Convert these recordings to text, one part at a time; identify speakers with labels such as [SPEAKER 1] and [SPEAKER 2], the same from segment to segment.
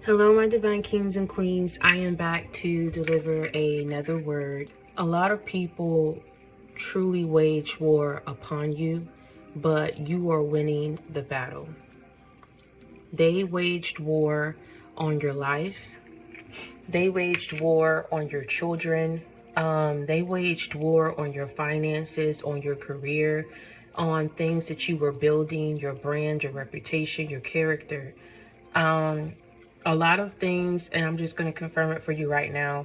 [SPEAKER 1] Hello, my divine kings and queens. I am back to deliver another word. A lot of people truly wage war upon you, but you are winning the battle. They waged war on your life. They waged war on your children. They waged war on your finances, on your career, on things that you were building, your brand, your reputation, your character. A lot of things, and I'm just going to confirm it for you right now.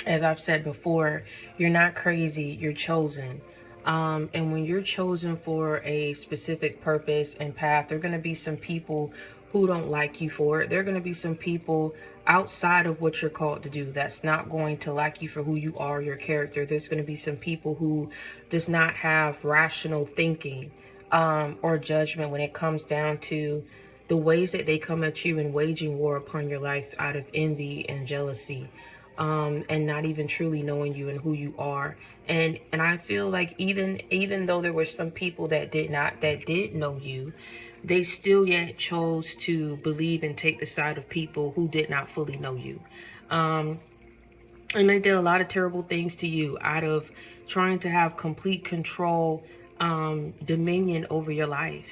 [SPEAKER 1] As I've said before, you're not crazy, you're chosen. And when you're chosen for a specific purpose and path, there are going to be some people who don't like you for it. There are going to be some people outside of what you're called to do that's not going to like you for who you are, your character. There's going to be some people who does not have rational thinking or judgment when it comes down to the ways that they come at you and waging war upon your life out of envy and jealousy. And not even truly knowing you and who you are. And I feel like even though there were some people that did know you, they still yet chose to believe and take the side of people who did not fully know you. And they did a lot of terrible things to you out of trying to have complete control, dominion over your life.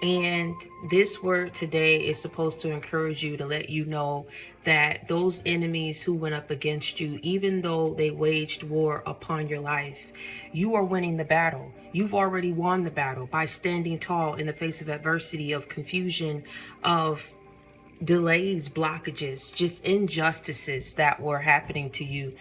[SPEAKER 1] And this word today is supposed to encourage you, to let you know that those enemies who went up against you, even though they waged war upon your life, you are winning the battle. You've already won the battle by standing tall in the face of adversity, of confusion, of delays, blockages, just injustices that were happening to you.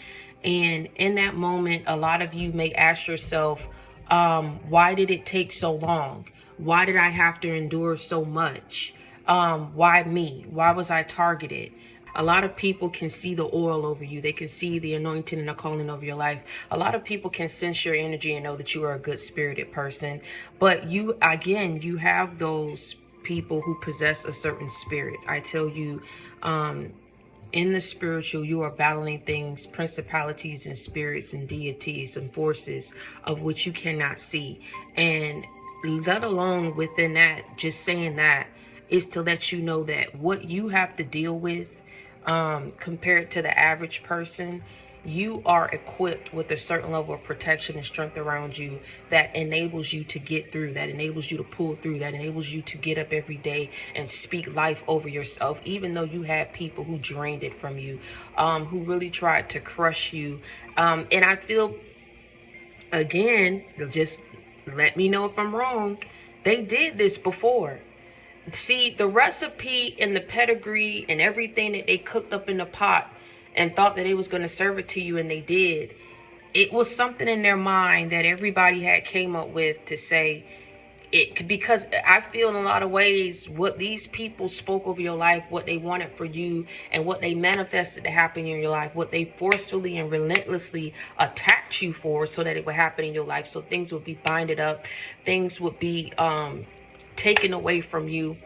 [SPEAKER 1] And in that moment, a lot of you may ask yourself, why did it take so long? Why did I have to endure so much? Why me? Why was I targeted? A lot of people can see the oil over you. They can see the anointing and the calling over your life. A lot of people can sense your energy and know that you are a good-spirited person. But you, again, you have those people who possess a certain spirit. I tell you, in the spiritual, you are battling things, principalities and spirits and deities and forces of which you cannot see. And let alone within that, just saying that is to let you know that what you have to deal with, compared to the average person, you are equipped with a certain level of protection and strength around you that enables you to get through, that enables you to pull through, that enables you to get up every day and speak life over yourself, even though you had people who drained it from you, who really tried to crush you. And I feel, again, just let me know if I'm wrong, they did this before. See, the recipe and the pedigree and everything that they cooked up in the pot and thought that they was going to serve it to you, and they did, it was something in their mind that everybody had came up with to say it, because I feel in a lot of ways what these people spoke over your life, what they wanted for you, and what they manifested to happen in your life, what they forcefully and relentlessly attacked you for so that it would happen in your life. So things would be binded up, things would be taken away from you,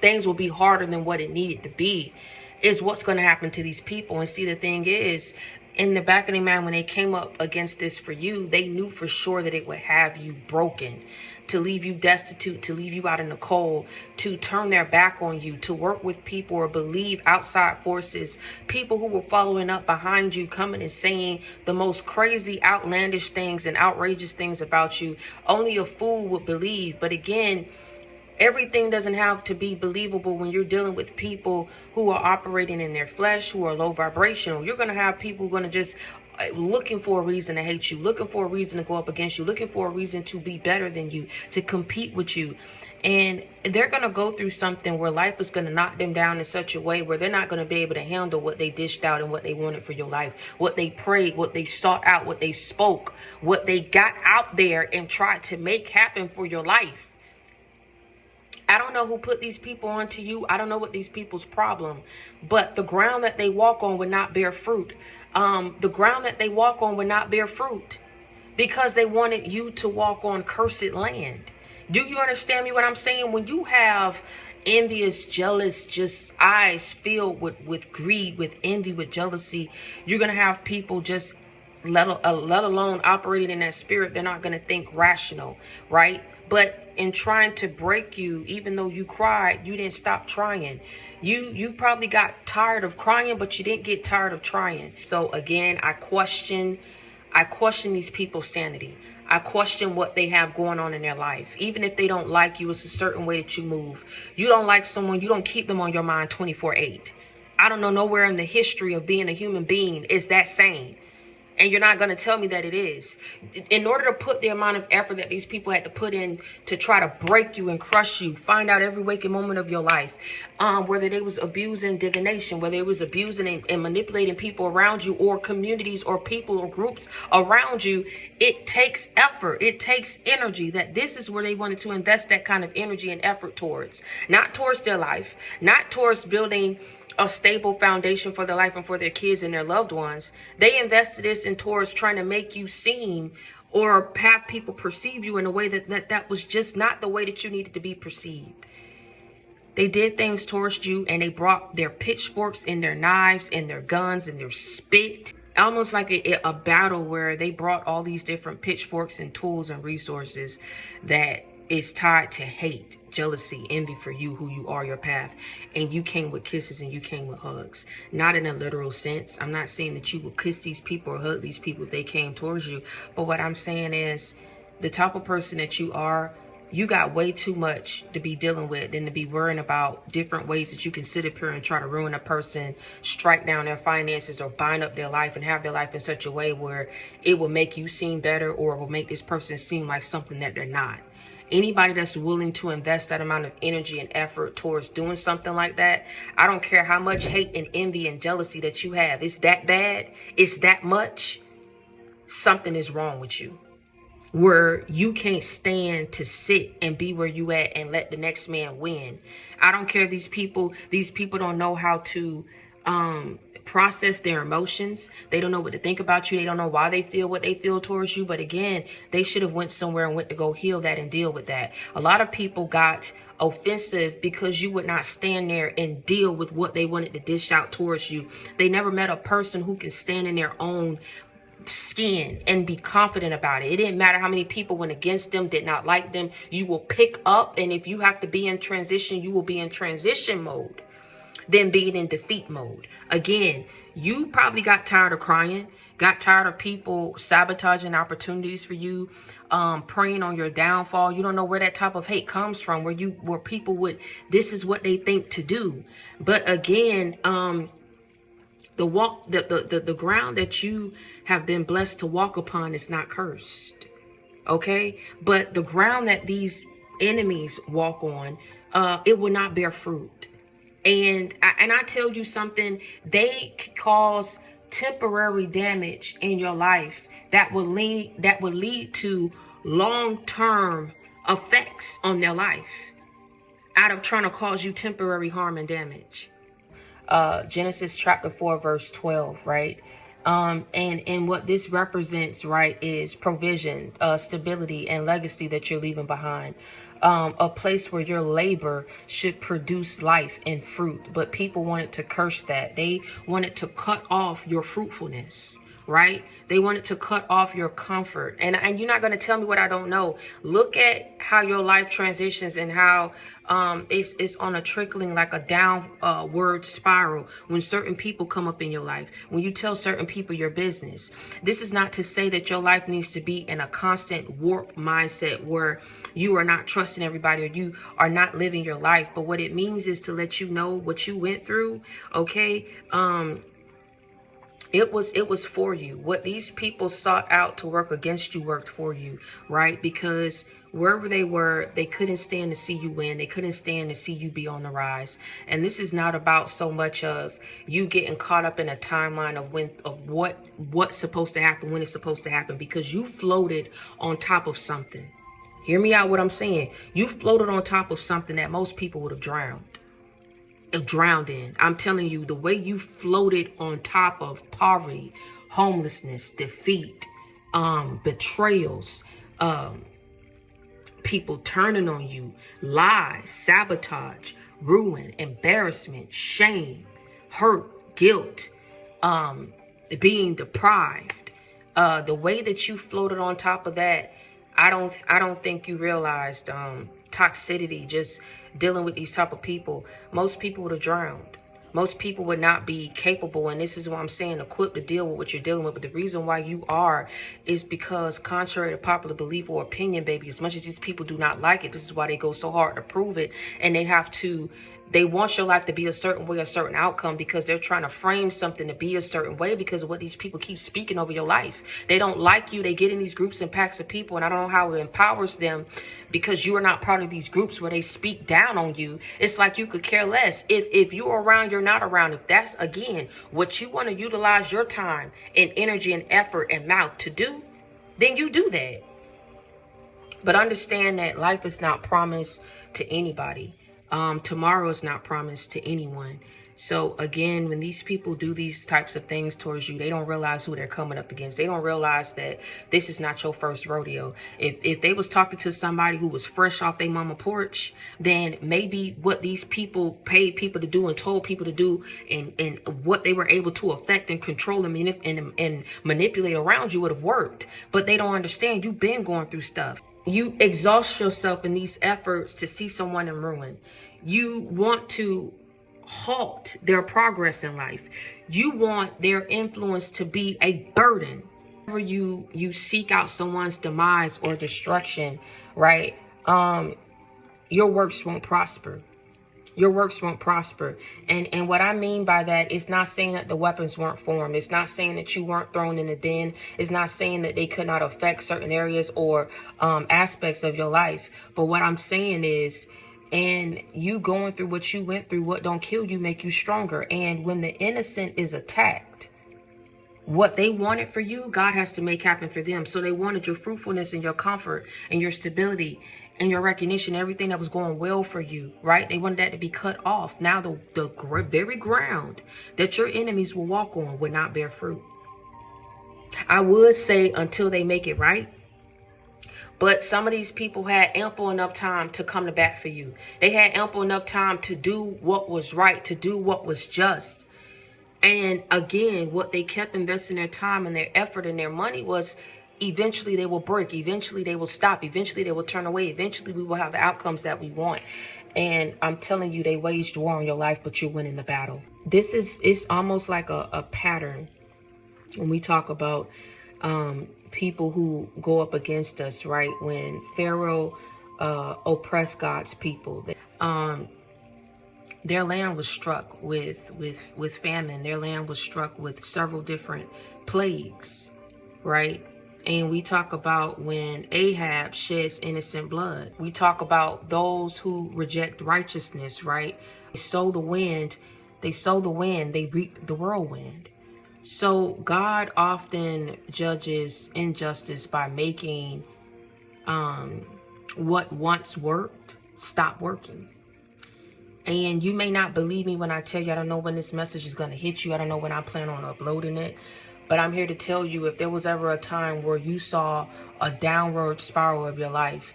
[SPEAKER 1] things will be harder than what it needed to be, is what's going to happen to these people. And see, the thing is, in the back of their mind, when they came up against this for you, they knew for sure that it would have you broken, to leave you destitute, to leave you out in the cold, to turn their back on you, to work with people or believe outside forces, people who were following up behind you, coming and saying the most crazy, outlandish things and outrageous things about you. Only a fool would believe. But again, everything doesn't have to be believable when you're dealing with people who are operating in their flesh, who are low vibrational. You're going to have people who are going to just looking for a reason to hate you, looking for a reason to go up against you, looking for a reason to be better than you, to compete with you. And they're going to go through something where life is going to knock them down in such a way where they're not going to be able to handle what they dished out and what they wanted for your life, what they prayed, what they sought out, what they spoke, what they got out there and tried to make happen for your life. I don't know who put these people onto you. I don't know what these people's problem, but the ground that they walk on would not bear fruit. The ground that they walk on would not bear fruit because they wanted you to walk on cursed land. Do you understand me what I'm saying? When you have envious, jealous, just eyes filled with greed, with envy, with jealousy, you're going to have people let alone operating in that spirit. They're not going to think rational, right? But in trying to break you, even though you cried, you didn't stop trying. You probably got tired of crying, but you didn't get tired of trying. So again, I question these people's sanity. I question what they have going on in their life. Even if they don't like you, it's a certain way that you move. You don't like someone, you don't keep them on your mind 24/8. I don't know nowhere in the history of being a human being is that sane. And you're not going to tell me that it is. In order to put the amount of effort that these people had to put in to try to break you and crush you, find out every waking moment of your life, whether they was abusing divination, whether it was abusing and manipulating people around you, or communities or people or groups around you, it takes effort. It takes energy. That this is where they wanted to invest that kind of energy and effort towards. Not towards their life, not towards building a stable foundation for their life and for their kids and their loved ones. They invested this in towards trying to make you seem or have people perceive you in a way that was just not the way that you needed to be perceived. They did things towards you, and they brought their pitchforks and their knives and their guns and their spit. Almost like a battle where they brought all these different pitchforks and tools and resources that is tied to hate, jealousy, envy for you, who you are, your path. And you came with kisses and you came with hugs. Not in a literal sense. I'm not saying that you will kiss these people or hug these people if they came towards you. But what I'm saying is, the type of person that you are, you got way too much to be dealing with than to be worrying about different ways that you can sit up here and try to ruin a person, strike down their finances, or bind up their life and have their life in such a way where it will make you seem better, or it will make this person seem like something that they're not. Anybody that's willing to invest that amount of energy and effort towards doing something like that, I don't care how much hate and envy and jealousy that you have. It's that bad. It's that much. Something is wrong with you, where you can't stand to sit and be where you at and let the next man win. I don't care. These people don't know how to process their emotions. They don't know what to think about you. They don't know why they feel what they feel towards you. But again, they should have went somewhere and went to go heal that and deal with that. A lot of people got offensive because you would not stand there and deal with what they wanted to dish out towards you. They never met a person who can stand in their own skin and be confident about it. It didn't matter how many people went against them, did not like them. You will pick up, and if you have to be in transition, you will be in transition mode than being in defeat mode. Again, you probably got tired of crying, got tired of people sabotaging opportunities for you, preying on your downfall. You don't know where that type of hate comes from, where people would, this is what they think to do. But again, the ground that you have been blessed to walk upon is not cursed. Okay? But the ground that these enemies walk on, it will not bear fruit. And I tell you something, they cause temporary damage in your life that will lead to long-term effects on their life out of trying to cause you temporary harm and damage. Genesis chapter 4, verse 12, right? And what this represents, right, is provision, stability, and legacy that you're leaving behind. A place where your labor should produce life and fruit, but people wanted to curse that. They wanted to cut off your fruitfulness, right? They wanted to cut off your comfort. And you're not going to tell me what I don't know. Look at how your life transitions and how it's on a trickling, like a downward spiral when certain people come up in your life, when you tell certain people your business. This is not to say that your life needs to be in a constant warp mindset where you are not trusting everybody or you are not living your life. But what it means is to let you know what you went through, okay? It was for you. What these people sought out to work against you worked for you, right? Because wherever they were, they couldn't stand to see you win. They couldn't stand to see you be on the rise. And this is not about so much of you getting caught up in a timeline of what's supposed to happen, when it's supposed to happen, because you floated on top of something. Hear me out what I'm saying. You floated on top of something that most people would have drowned in. I'm telling you, the way you floated on top of poverty, homelessness, defeat, betrayals, people turning on you, lies, sabotage, ruin, embarrassment, shame, hurt, guilt, being deprived, the way that you floated on top of that, I don't think you realized toxicity, just dealing with these type of people. Most people would have drowned. Most people would not be capable, and this is what I'm saying, equipped to deal with what you're dealing with. But the reason why you are is because, contrary to popular belief or opinion, baby, as much as these people do not like it, this is why they go so hard to prove it. And they want your life to be a certain way, a certain outcome, because they're trying to frame something to be a certain way because of what these people keep speaking over your life. They don't like you. They get in these groups and packs of people, and I don't know how it empowers them, because you are not part of these groups where they speak down on you. It's like you could care less. If you're around, you're not around. If that's, again, what you want to utilize your time and energy and effort and mouth to do, then you do that. But understand that life is not promised to anybody. Tomorrow is not promised to anyone. So again, when these people do these types of things towards you, they don't realize who they're coming up against. They don't realize that this is not your first rodeo. If they was talking to somebody who was fresh off their mama porch, then maybe what these people paid people to do and told people to do, and what they were able to affect and control and manipulate around you would have worked. But they don't understand you've been going through stuff. You exhaust yourself in these efforts to see someone in ruin. You want to halt their progress in life. You want their influence to be a burden. Whenever you seek out someone's demise or destruction, right? Your works won't prosper. Your works won't prosper. And what I mean by that is not saying that the weapons weren't formed. It's not saying that you weren't thrown in the den. It's not saying that they could not affect certain areas or aspects of your life. But what I'm saying is, and you going through what you went through, what don't kill you make you stronger. And when the innocent is attacked, what they wanted for you, God has to make happen for them. So they wanted your fruitfulness and your comfort and your stability and your recognition, everything that was going well for you, right? They wanted that to be cut off. Now the very ground that your enemies will walk on would not bear fruit. I would say until they make it right. But some of these people had ample enough time to come to bat for you. They had ample enough time to do what was right, to do what was just. And again, what they kept investing their time and their effort and their money was, eventually they will break. Eventually they will stop. Eventually they will turn away. Eventually we will have the outcomes that we want. And I'm telling you, they waged war on your life, but you're winning the battle. It's almost like a pattern when we talk about people who go up against us, right? When Pharaoh oppressed God's people, their land was struck with famine. Their land was struck with several different plagues, right? And we talk about when Ahab sheds innocent blood. We talk about those who reject righteousness, right? They sow the wind, they reap the whirlwind. So God often judges injustice by making what once worked stop working. And you may not believe me when I tell you, I don't know when this message is going to hit you. I don't know when I plan on uploading it. But I'm here to tell you, if there was ever a time where you saw a downward spiral of your life,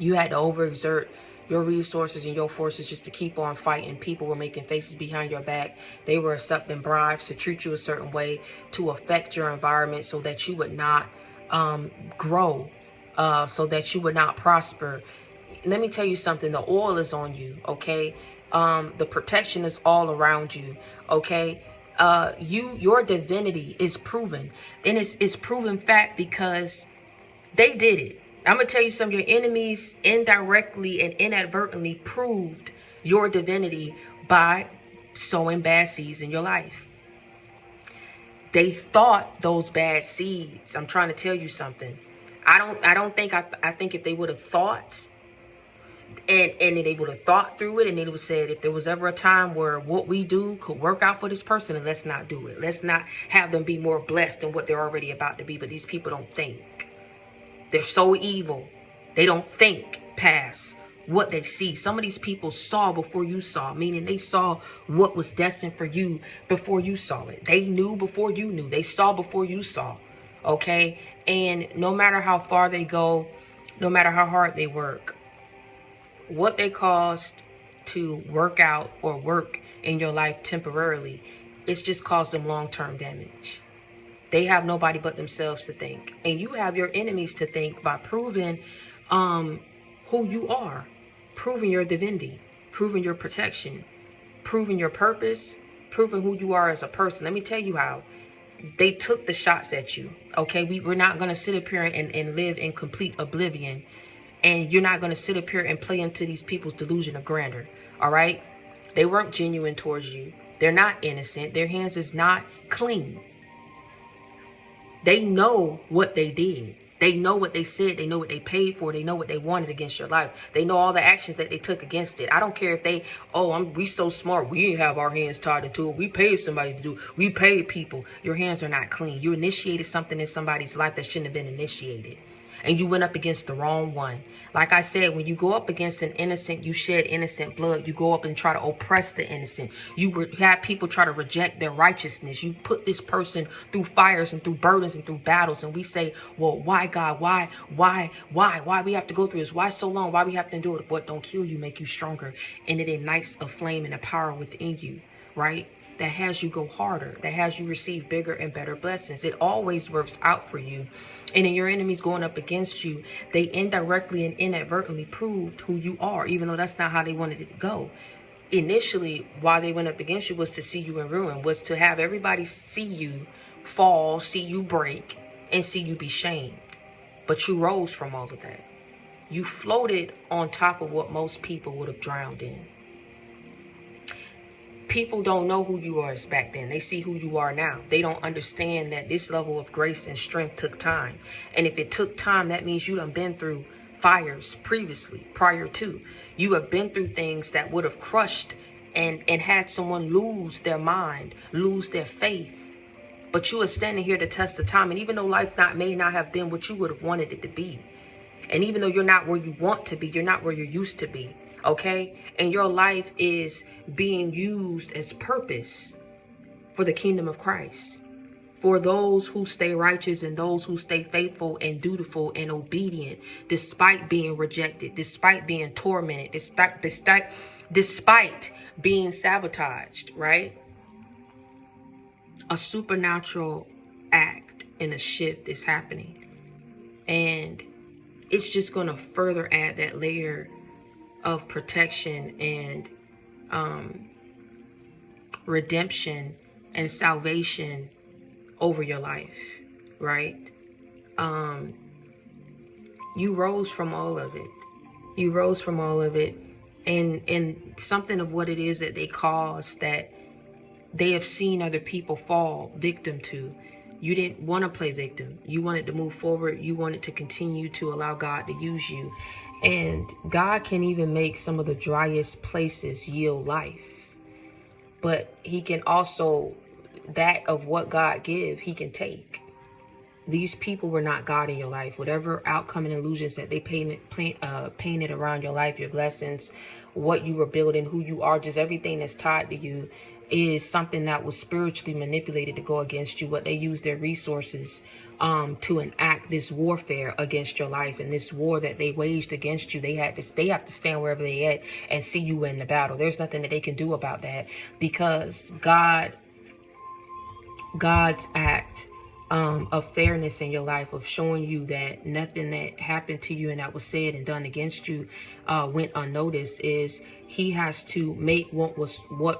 [SPEAKER 1] you had to overexert your resources and your forces just to keep on fighting. People were making faces behind your back. They were accepting bribes to treat you a certain way, to affect your environment so that you would not grow, so that you would not prosper. Let me tell you something. The oil is on you, okay? The protection is all around you, okay? Your divinity is proven, and it's proven fact because they did it. I'm gonna tell you something. Your enemies indirectly and inadvertently proved your divinity by sowing bad seeds in your life. They thought those bad seeds. I'm trying to tell you something. I think if they would have thought, and they would have thought through it, and they would have said, if there was ever a time where what we do could work out for this person, then let's not do it. Let's not have them be more blessed than what they're already about to be. But these people don't think. They're so evil. They don't think past what they see. Some of these people saw before you saw, meaning they saw what was destined for you before you saw it. They knew before you knew. They saw before you saw. Okay? And no matter how far they go, no matter how hard they work, what they caused to work out or work in your life temporarily, it's just caused them long-term damage. They have nobody but themselves to think. And you have your enemies to think by proving who you are, proving your divinity, proving your protection, proving your purpose, proving who you are as a person. Let me tell you how. They took the shots at you. Okay, we're not going to sit up here and live in complete oblivion. And you're not going to sit up here and play into these people's delusion of grandeur. All right? They weren't genuine towards you. They're not innocent. Their hands is not clean. They know what they did. They know what they said. They know what they paid for. They know what they wanted against your life. They know all the actions that they took against it. I don't care if they, we so smart. We didn't have our hands tied into it. We paid somebody to do it. We paid people. Your hands are not clean. You initiated something in somebody's life that shouldn't have been initiated. And you went up against the wrong one. Like I said, when you go up against an innocent, you shed innocent blood. You go up and try to oppress the innocent. You had people try to reject their righteousness. You put this person through fires and through burdens and through battles. And we say, well, why God? Why we have to go through this? Why so long? Why we have to endure it? What don't kill you, make you stronger. And it ignites a flame and a power within you, right? That has you go harder, that has you receive bigger and better blessings. It always works out for you. And then your enemies going up against you, they indirectly and inadvertently proved who you are, even though that's not how they wanted it to go. Initially, why they went up against you was to see you in ruin, was to have everybody see you fall, see you break, and see you be shamed. But you rose from all of that. You floated on top of what most people would have drowned in. People don't know who you are as back then. They see who you are now. They don't understand that this level of grace and strength took time. And if it took time, that means you done been through fires previously, prior to. You have been through things that would have crushed and had someone lose their mind, lose their faith. But you are standing here to test the time. And even though life may not have been what you would have wanted it to be. And even though you're not where you want to be, you're not where you're used to be. Okay? And your life is being used as purpose for the kingdom of Christ. For those who stay righteous and those who stay faithful and dutiful and obedient, despite being rejected, despite being tormented, despite being sabotaged, right? A supernatural act and a shift is happening. And it's just going to further add that layer of protection and redemption and salvation over your life, right? You rose from all of it. You rose from all of it. And something of what it is that they caused, that they have seen other people fall victim to. You didn't want to play victim. You wanted to move forward. You wanted to continue to allow God to use you. And God can even make some of the driest places yield life. But he can also, that of what God gives, he can take. These people were not God in your life. Whatever outcome and illusions that they painted around your life, your blessings, what you were building, who you are, just everything that's tied to you, is something that was spiritually manipulated to go against you. But they used their resources to enact this warfare against your life. And this war that they waged against you, they have to stand wherever they at and see you in the battle. There's nothing that they can do about that, because God's act of fairness in your life, of showing you that nothing that happened to you and that was said and done against you went unnoticed, is he has to make what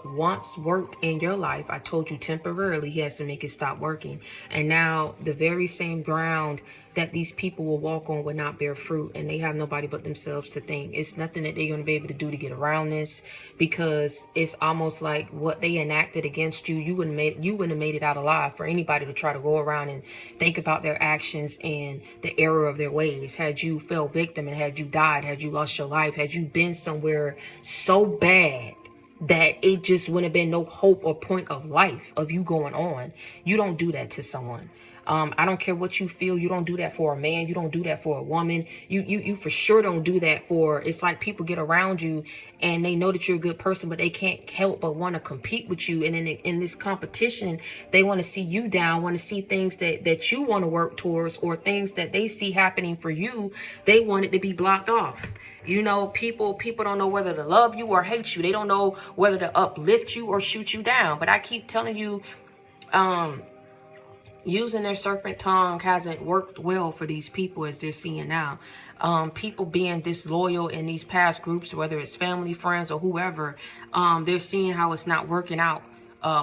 [SPEAKER 1] once worked in your life, I told you temporarily, he has to make it stop working. And now the very same ground that these people will walk on will not bear fruit, and they have nobody but themselves to thank. It's nothing that they're going to be able to do to get around this, because it's almost like what they enacted against you, you wouldn't have made it out alive for anybody to try to go around and think about their actions and the error of their ways. Had you fell victim and had you died, had you lost your life, had you been somewhere so bad that it just wouldn't have been no hope or point of life of you going on, you don't do that to someone. I don't care what you feel. You don't do that for a man. You don't do that for a woman. You for sure don't do that for, it's like people get around you and they know that you're a good person, but they can't help but want to compete with you. And in this competition, they want to see you down, want to see things that you want to work towards, or things that they see happening for you. They want it to be blocked off. You know, people don't know whether to love you or hate you. They don't know whether to uplift you or shoot you down. But I keep telling you, using their serpent tongue hasn't worked well for these people, as they're seeing now. People being disloyal in these past groups, whether it's family, friends, or whoever, they're seeing how it's not working out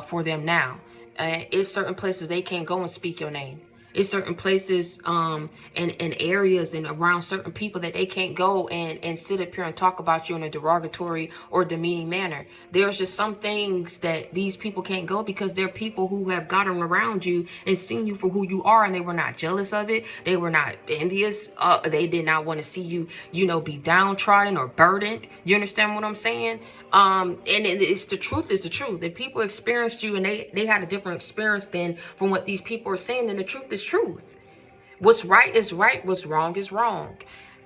[SPEAKER 1] for them now. It's certain places they can't go and speak your name. It's certain places and areas and around certain people that they can't go and sit up here and talk about you in a derogatory or demeaning manner. There's just some things that these people can't go because they're people who have gotten around you and seen you for who you are, and they were not jealous of it. They were not envious. They did not want to see you, be downtrodden or burdened. You understand what I'm saying? And it's the truth is the truth. If people experienced you and they had a different experience than from what these people are saying, then the truth is truth. What's right is right. What's wrong is wrong.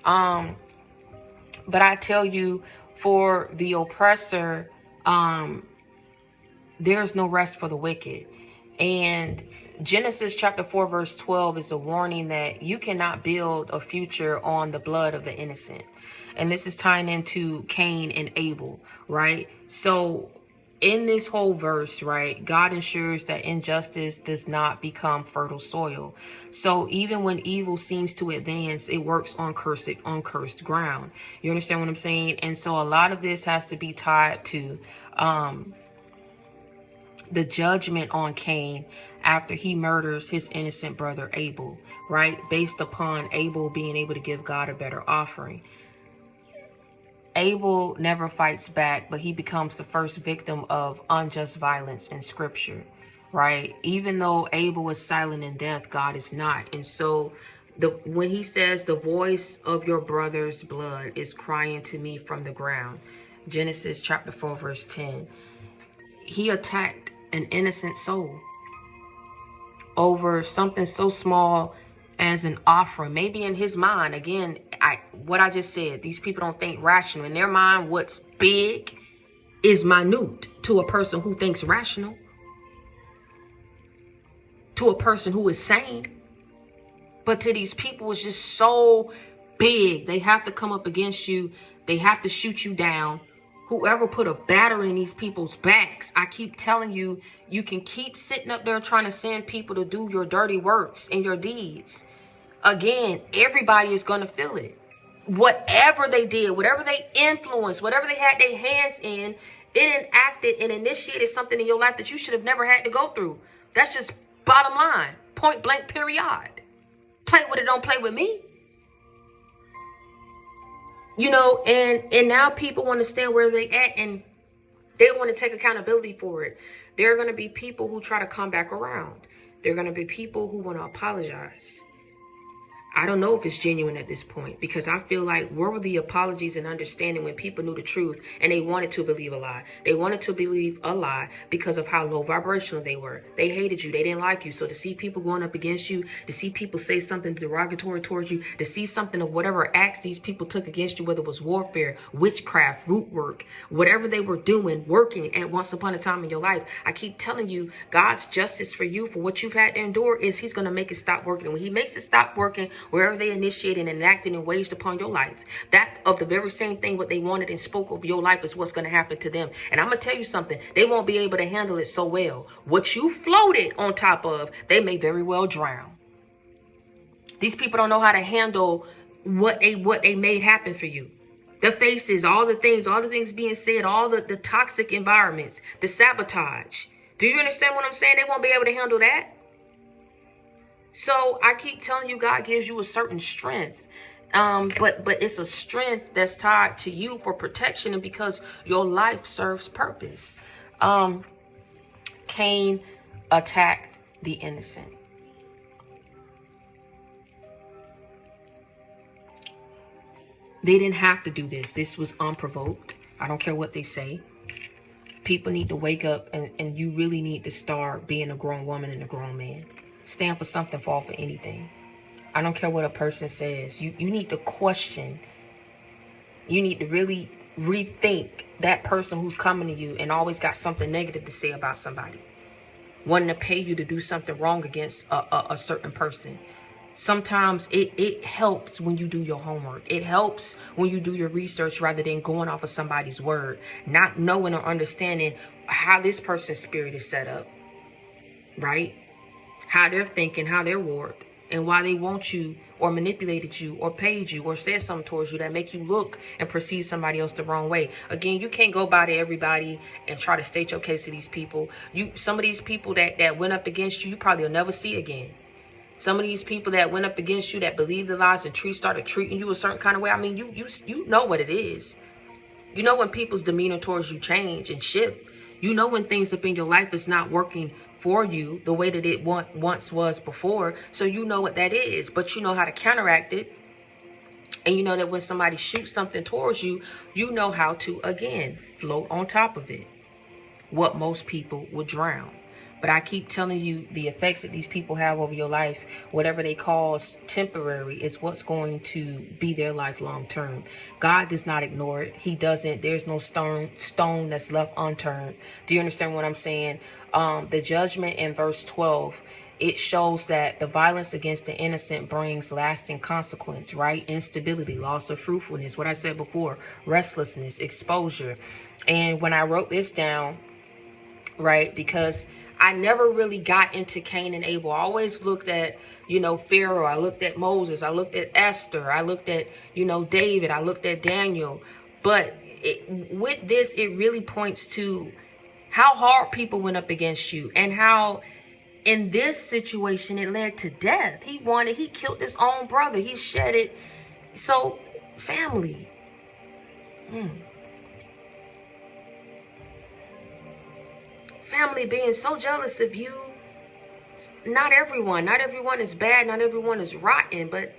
[SPEAKER 1] But I tell you, for the oppressor, there's no rest for the wicked. And Genesis chapter 4 verse 12 is a warning that you cannot build a future on the blood of the innocent. And this is tying into Cain and Abel, right? So in this whole verse, right, God ensures that injustice does not become fertile soil. So even when evil seems to advance, it works on cursed ground. You understand what I'm saying? And so a lot of this has to be tied to the judgment on Cain after he murders his innocent brother Abel, right? Based upon Abel being able to give God a better offering. Abel never fights back, but he becomes the first victim of unjust violence in scripture, right? Even though Abel is silent in death, God is not. And so when he says the voice of your brother's blood is crying to me from the ground, Genesis chapter 4 verse 10, he attacked an innocent soul over something so small as an offering. Maybe in his mind, again, what I just said, these people don't think rational. In their mind, what's big is minute to a person who thinks rational, to a person who is sane. But to these people, it's just so big. They have to come up against you. They have to shoot you down. Whoever put a battery in these people's backs, I keep telling you, you can keep sitting up there trying to send people to do your dirty works and your deeds. Again, everybody is going to feel it. Whatever they did, whatever they influenced, whatever they had their hands in, it enacted and initiated something in your life that you should have never had to go through. That's just bottom line. Point blank, period. Play with it, don't play with me. And now people want to stand where they at and they don't want to take accountability for it. There are going to be people who try to come back around. There are going to be people who want to apologize. I don't know if it's genuine at this point, because I feel like where were the apologies and understanding when people knew the truth and they wanted to believe a lie? They wanted to believe a lie because of how low vibrational they were. They hated you. They didn't like you. So to see people going up against you, to see people say something derogatory towards you, to see something of whatever acts these people took against you, whether it was warfare, witchcraft, root work, whatever they were doing, working at once upon a time in your life, I keep telling you, God's justice for you, for what you've had to endure, is he's going to make it stop working. And when he makes it stop working, wherever they initiated and enacted and waged upon your life, that of the very same thing what they wanted and spoke of your life is what's going to happen to them. And I'm going to tell you something, they won't be able to handle it so well. What you floated on top of, they may very well drown. These people don't know how to handle what they made happen for you. The faces, all the things being said, all the toxic environments, the sabotage. Do you understand what I'm saying? They won't be able to handle that. So I keep telling you, God gives you a certain strength. But it's a strength that's tied to you for protection and because your life serves purpose. Cain attacked the innocent. They didn't have to do this. This was unprovoked. I don't care what they say. People need to wake up and you really need to start being a grown woman and a grown man. Stand for something, fall for anything. I don't care what a person says. You need to question. You need to really rethink that person who's coming to you and always got something negative to say about somebody. Wanting to pay you to do something wrong against a certain person. Sometimes it helps when you do your homework. It helps when you do your research rather than going off of somebody's word. Not knowing or understanding how this person's spirit is set up. Right? how they're thinking, how they're warped, and why they want you or manipulated you or paid you or said something towards you that make you look and perceive somebody else the wrong way. Again, you can't go by to everybody and try to state your case to these people. Some of these people that went up against you, you probably will never see again. Some of these people that went up against you, that believed the lies and started treating you a certain kind of way. I mean, you know what it is. You know when people's demeanor towards you change and shift. You know when things up in your life is not working for you the way that it once was before. So you know what that is, but you know how to counteract it. And you know that when somebody shoots something towards you, you know how to, again, float on top of it. What most people would drown. But I keep telling you, the effects that these people have over your life, whatever they cause temporary, is what's going to be their life long term. God does not ignore it. He doesn't. There's no stone that's left unturned. Do you understand what I'm saying? The judgment in verse 12, it shows that the violence against the innocent brings lasting consequence, right? Instability, loss of fruitfulness, what I said before, restlessness, exposure. And when I wrote this down, right, because I never really got into Cain and Abel. I always looked at, Pharaoh. I looked at Moses. I looked at Esther. I looked at, David. I looked at Daniel. But with this, it really points to how hard people went up against you and how in this situation it led to death. He killed his own brother. He shed it. So, family. Family being so jealous of you. Not everyone is bad, not everyone is rotten, but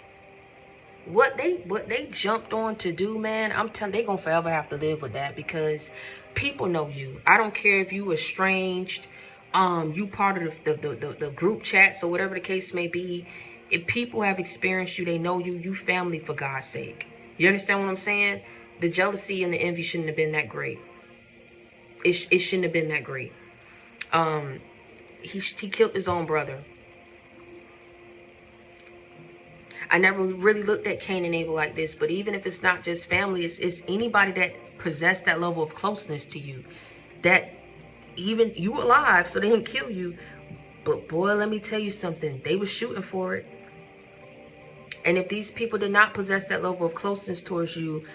[SPEAKER 1] what they jumped on to do, man, I'm telling you, they gonna forever have to live with that, because people know you. I don't care if you estranged, you part of the group chats or whatever the case may be. If people have experienced you, they know you family, for God's sake. You understand what I'm saying? The jealousy and the envy shouldn't have been that great. It shouldn't have been that great. He killed his own brother. I never really looked at Cain and Abel like this, but even if it's not just family, it's anybody that possessed that level of closeness to you, that even you alive, so they didn't kill you. But boy, let me tell you something, they were shooting for it. And if these people did not possess that level of closeness towards you,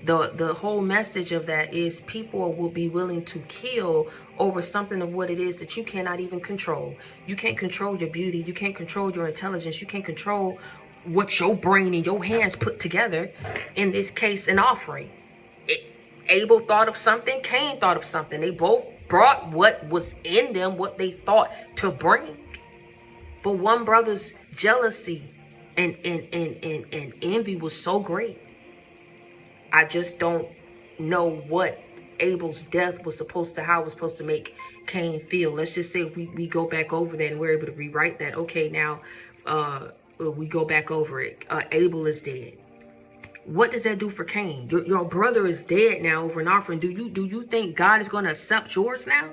[SPEAKER 1] the whole message of that is people will be willing to kill over something of what it is that you cannot even control. You can't control your beauty. You can't control your intelligence. You can't control what your brain and your hands put together. In this case, an offering. Abel thought of something. Cain thought of something. They both brought what was in them, what they thought to bring. But one brother's jealousy and envy was so great. I just don't know what Abel's death was supposed to, how it was supposed to make Cain feel. Let's just say we go back over that and we're able to rewrite that. Okay, now we go back over it. Abel is dead. What does that do for Cain? Your brother is dead now over an offering. Do you think God is going to accept yours now?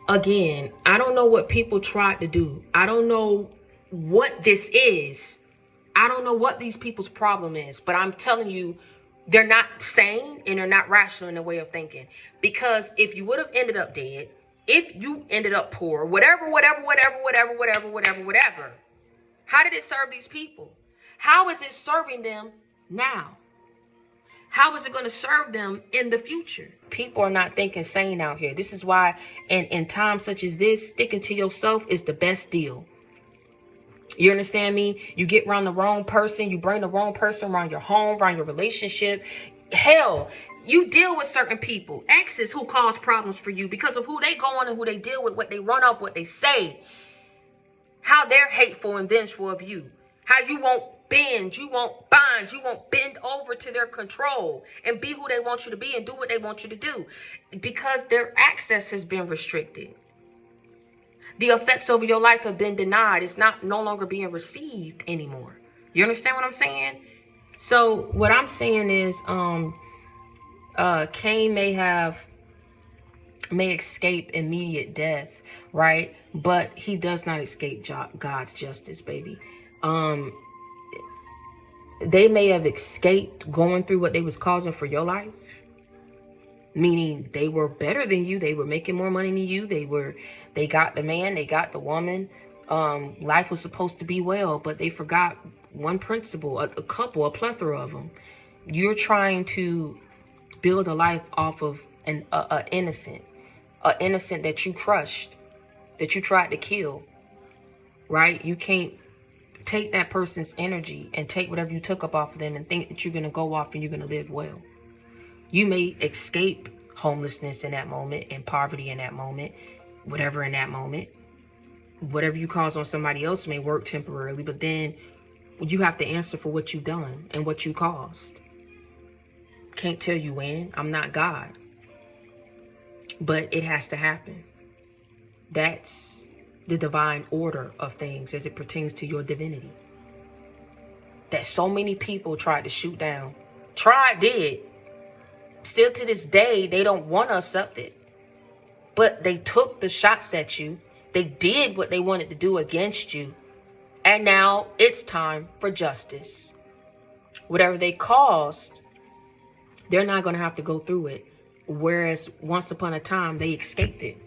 [SPEAKER 1] Again, I don't know what people tried to do. I don't know what this is. I don't know what these people's problem is, but I'm telling you, they're not sane and they're not rational in their way of thinking. Because if you would have ended up dead, if you ended up poor, whatever, how did it serve these people? How is it serving them now? How is it going to serve them in the future? People are not thinking sane out here. This is why in times such as this, sticking to yourself is the best deal. You understand me? You get around the wrong person. You bring the wrong person around your home, around your relationship. Hell, you deal with certain people, exes who cause problems for you because of who they go on and who they deal with, what they run off, what they say, how they're hateful and vengeful of you, how you won't bend, you won't bind, you won't bend over to their control and be who they want you to be and do what they want you to do because their access has been restricted. The effects over your life have been denied. It's no longer being received anymore. You understand what I'm saying? So what I'm saying is Cain may escape immediate death, right? But he does not escape God's justice, baby. They may have escaped going through what they was causing for your life, meaning they were better than you. They were making more money than you. They got the man, they got the woman. Life was supposed to be well, but they forgot one principle, a couple, a plethora of them. You're trying to build a life off of an innocent that you crushed, that you tried to kill, right? You can't take that person's energy and take whatever you took up off of them and think that you're going to go off and you're going to live well. You may escape homelessness in that moment and poverty in that moment, whatever in that moment. Whatever you cause on somebody else may work temporarily, but then you have to answer for what you've done and what you caused. Can't tell you when. I'm not God. But it has to happen. That's the divine order of things as it pertains to your divinity. That so many people tried to shoot down. Did. Still to this day, they don't want to accept it. But they took the shots at you. They did what they wanted to do against you. And now it's time for justice. Whatever they caused, they're not going to have to go through it. Whereas once upon a time, they escaped it.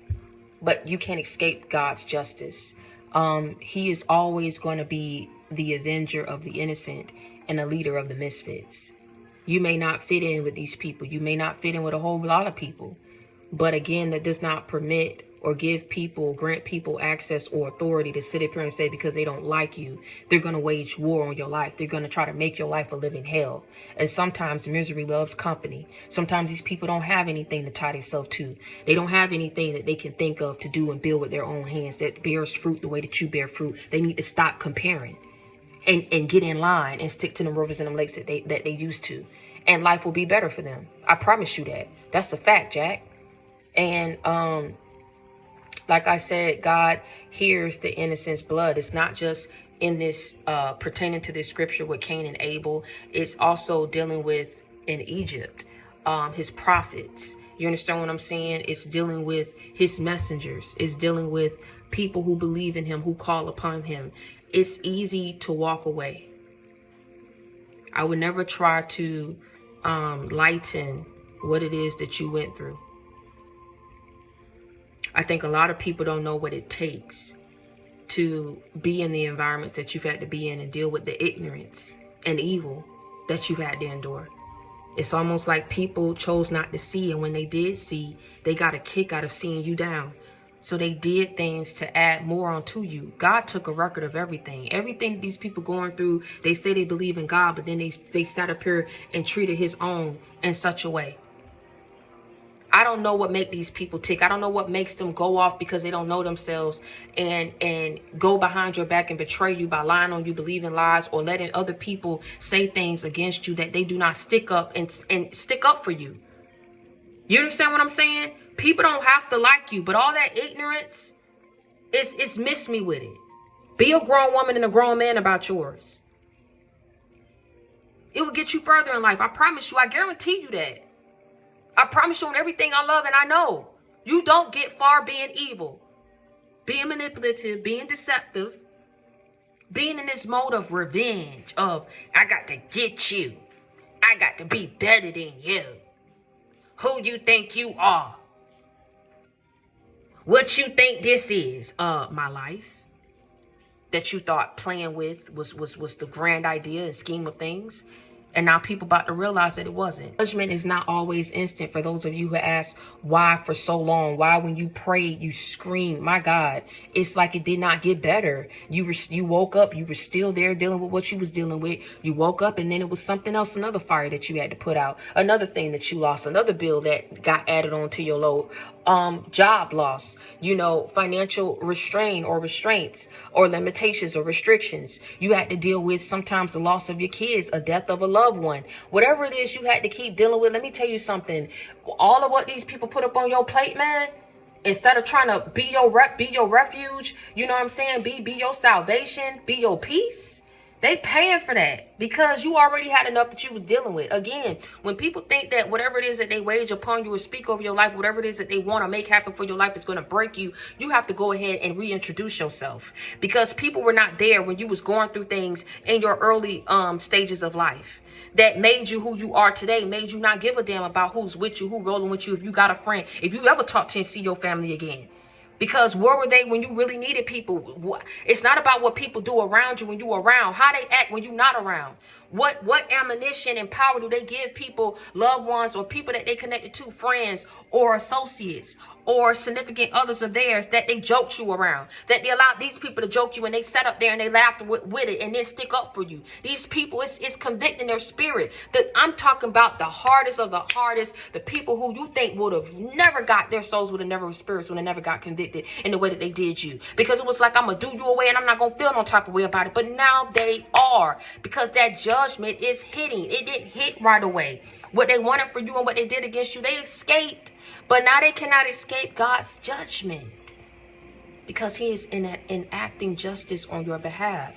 [SPEAKER 1] But you can't escape God's justice. He is always going to be the avenger of the innocent and the leader of the misfits. You may not fit in with these people. You may not fit in with a whole lot of people. But again, that does not permit or grant people access or authority to sit up here and say because they don't like you, they're going to wage war on your life. They're going to try to make your life a living hell. And sometimes misery loves company. Sometimes these people don't have anything to tie themselves to. They don't have anything that they can think of to do and build with their own hands that bears fruit the way that you bear fruit. They need to stop comparing and get in line and stick to the rivers and the lakes that they used to. And life will be better for them. I promise you that. That's a fact, Jack. And like I said, God hears the innocent's blood. It's not just in this pertaining to this scripture with Cain and Abel. It's also dealing with in Egypt, his prophets. You understand what I'm saying? It's dealing with his messengers. It's dealing with people who believe in him, who call upon him. It's easy to walk away. I would never try to lighten what it is that you went through. I think a lot of people don't know what it takes to be in the environments that you've had to be in and deal with the ignorance and evil that you've had to endure. It's almost like people chose not to see, and when they did see, they got a kick out of seeing you down. So they did things to add more onto you. God took a record of everything. Everything these people going through, they say they believe in God, but then they sat up here and treated his own in such a way. I don't know what makes these people tick. I don't know what makes them go off because they don't know themselves and go behind your back and betray you by lying on you, believing lies, or letting other people say things against you that they do not stick up and stick up for you. You understand what I'm saying? People don't have to like you, but all that ignorance it's miss me with it. Be a grown woman and a grown man about yours. It will get you further in life. I promise you. I guarantee you that. I promise you on everything I love and I know. You don't get far being evil, being manipulative, being deceptive, being in this mode of revenge, of I got to get you. I got to be better than you. Who you think you are? What you think this is? My life that you thought playing with was the grand idea and scheme of things. And now people about to realize that it wasn't. Judgment is not always instant. For those of you who ask why for so long, why when you prayed, you screamed, my God, it's like it did not get better. You woke up, you were still there dealing with what you was dealing with. You woke up and then it was something else, another fire that you had to put out, another thing that you lost, another bill that got added on to your load. Job loss, financial restraint or restraints or limitations or restrictions. You had to deal with sometimes the loss of your kids, a death of a loved one, whatever it is you had to keep dealing with. Let me tell you something. All of what these people put up on your plate, man, instead of trying to be your refuge, you know what I'm saying? Be your salvation, be your peace. They paying for that because you already had enough that you was dealing with. Again, when people think that whatever it is that they wage upon you or speak over your life, whatever it is that they want to make happen for your life is going to break you, you have to go ahead and reintroduce yourself, because people were not there when you was going through things in your early stages of life that made you who you are today, made you not give a damn about who's with you, who rolling with you, if you got a friend, if you ever talk to and see your family again. Because where were they when you really needed people? It's not about what people do around you when you around. How they act when you're not around. What ammunition and power do they give people, loved ones, or people that they connected to, friends or associates or significant others of theirs, that they joked you around, that they allowed these people to joke you and they sat up there and they laughed with it and then stick up for you. These people, it's convicting their spirit. That I'm talking about the hardest of the hardest, the people who you think would have never got, their souls would have never experienced when they never got convicted in the way that they did you. Because it was like, I'm going to do you away and I'm not going to feel no type of way about it. But now they are, because that judgment is hitting. It didn't hit right away. What they wanted for you and what they did against you, they escaped. But now they cannot escape God's judgment, because he is enacting justice on your behalf.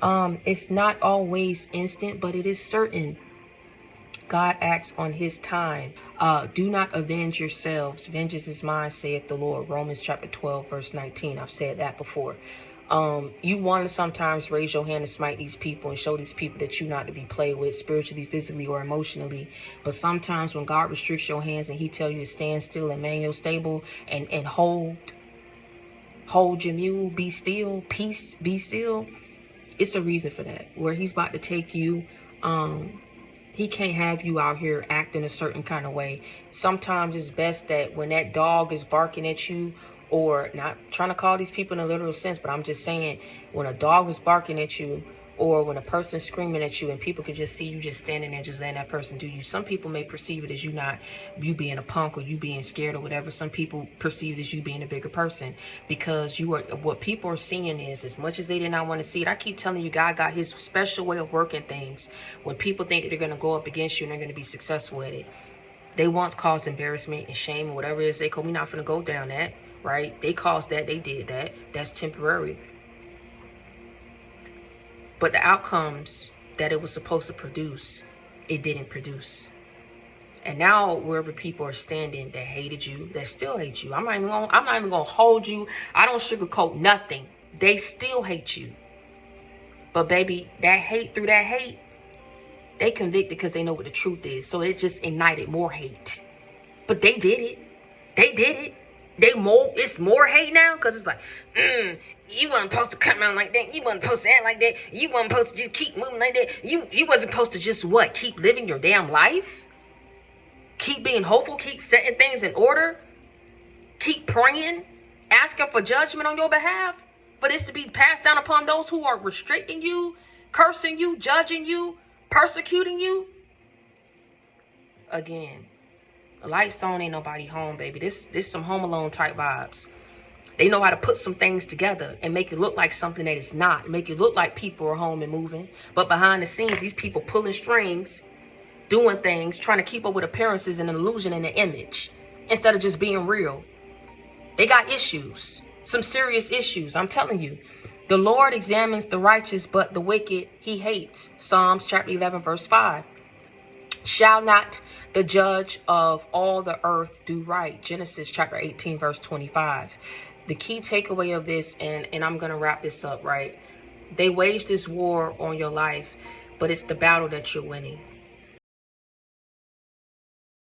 [SPEAKER 1] It's not always instant, but it is certain. God acts on his time. Do not avenge yourselves. Vengeance is mine, saith the Lord. Romans chapter 12, verse 19. I've said that before. You want to sometimes raise your hand and smite these people and show these people that you're not to be played with spiritually, physically, or emotionally. But sometimes when God restricts your hands and he tell you to stand still and man your stable and hold your mule, be still, peace, be still, it's a reason for that. Where he's about to take you, he can't have you out here acting a certain kind of way. Sometimes it's best that when that dog is barking at you, or not trying to call these people in a literal sense, but I'm just saying, when a dog is barking at you, or when a person's screaming at you and people can just see you just standing there, just letting that person do you. Some people may perceive it as you being a punk or you being scared or whatever. Some people perceive it as you being a bigger person, because what people are seeing is, as much as they did not want to see it, I keep telling you, God got his special way of working things. When people think that they're going to go up against you and they're going to be successful at it, they once caused embarrassment and shame or whatever it is they call. We're not going to go down that. Right? They caused that. They did that. That's temporary. But the outcomes that it was supposed to produce, it didn't produce. And now wherever people are standing that hated you, that still hate you, I'm not even gonna hold you. I don't sugarcoat nothing. They still hate you. But baby, that hate, through that hate, they convicted because they know what the truth is. So it just ignited more hate. But they did it. They did it. It's more hate now, because it's like, you wasn't supposed to come out like that. You wasn't supposed to act like that. You wasn't supposed to just keep moving like that. You wasn't supposed to just what? Keep living your damn life? Keep being hopeful? Keep setting things in order? Keep praying? Asking for judgment on your behalf? For this to be passed down upon those who are restricting you, cursing you, judging you, persecuting you? Again, the lights on, ain't nobody home, baby. This some Home Alone type vibes. They know how to put some things together and make it look like something that it's not. Make it look like people are home and moving. But behind the scenes, these people pulling strings, doing things, trying to keep up with appearances and an illusion and an image, instead of just being real. They got issues. Some serious issues. I'm telling you. The Lord examines the righteous, but the wicked he hates. Psalms chapter 11, verse 5. Shall not the judge of all the earth do right? Genesis chapter 18, verse 25. The key takeaway of this, and I'm going to wrap this up, right? They wage this war on your life, but it's the battle that you're winning.